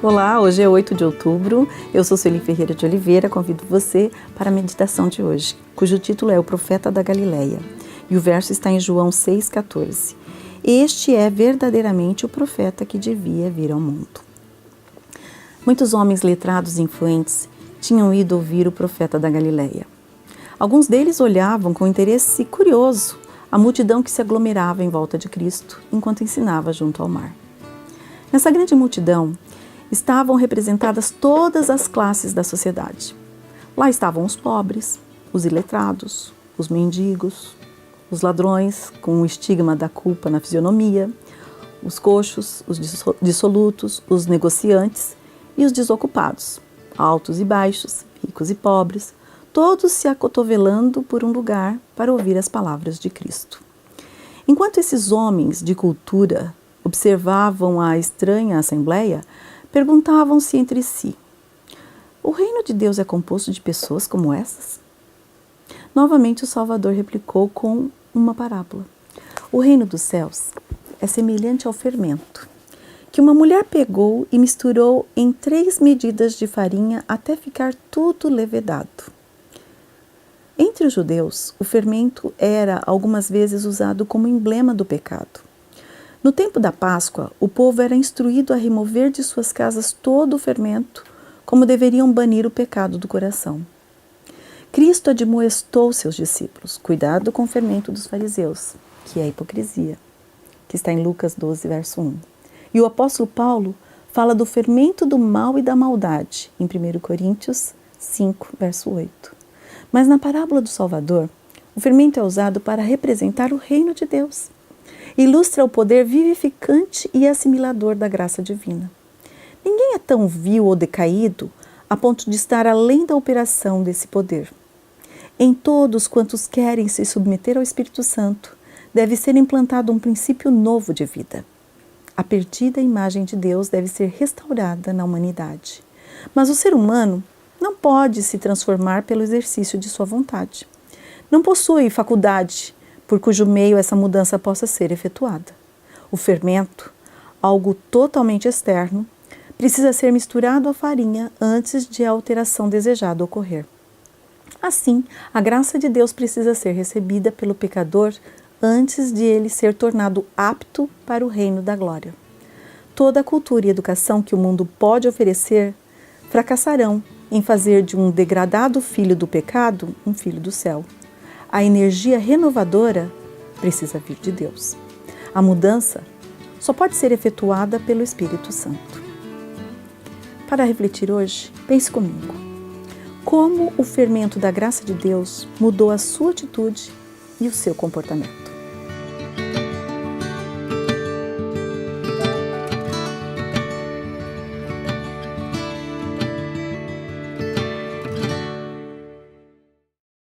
Olá, hoje é 8 de outubro, eu sou Sueli Ferreira de Oliveira, convido você para a meditação de hoje, cujo título é O Profeta da Galileia, e o verso está em João 6,14. Este é verdadeiramente o profeta que devia vir ao mundo. Muitos homens letrados e influentes tinham ido ouvir o profeta da Galileia. Alguns deles olhavam com interesse curioso a multidão que se aglomerava em volta de Cristo enquanto ensinava junto ao mar. Nessa grande multidão estavam representadas todas as classes da sociedade. Lá estavam os pobres, os iletrados, os mendigos, os ladrões com o estigma da culpa na fisionomia, os coxos, os dissolutos, os negociantes e os desocupados, altos e baixos, ricos e pobres, todos se acotovelando por um lugar para ouvir as palavras de Cristo. Enquanto esses homens de cultura observavam a estranha assembleia, perguntavam-se entre si: o reino de Deus é composto de pessoas como essas? Novamente o Salvador replicou com uma parábola. O reino dos céus é semelhante ao fermento, que uma mulher pegou e misturou em 3 medidas de farinha até ficar tudo levedado. Entre os judeus, o fermento era algumas vezes usado como emblema do pecado. No tempo da Páscoa, o povo era instruído a remover de suas casas todo o fermento, como deveriam banir o pecado do coração. Cristo admoestou seus discípulos: cuidado com o fermento dos fariseus, que é a hipocrisia, que está em Lucas 12, verso 1. E o apóstolo Paulo fala do fermento do mal e da maldade, em 1 Coríntios 5, verso 8. Mas na parábola do Salvador, o fermento é usado para representar o reino de Deus. Ilustra o poder vivificante e assimilador da graça divina. Ninguém é tão vil ou decaído a ponto de estar além da operação desse poder. Em todos quantos querem se submeter ao Espírito Santo, deve ser implantado um princípio novo de vida. A perdida imagem de Deus deve ser restaurada na humanidade. Mas o ser humano não pode se transformar pelo exercício de sua vontade. Não possui faculdade por cujo meio essa mudança possa ser efetuada. O fermento, algo totalmente externo, precisa ser misturado à farinha antes de a alteração desejada ocorrer. Assim, a graça de Deus precisa ser recebida pelo pecador antes de ele ser tornado apto para o reino da glória. Toda a cultura e educação que o mundo pode oferecer fracassarão em fazer de um degradado filho do pecado um filho do céu. A energia renovadora precisa vir de Deus. A mudança só pode ser efetuada pelo Espírito Santo. Para refletir hoje, pense comigo. Como o fermento da graça de Deus mudou a sua atitude e o seu comportamento?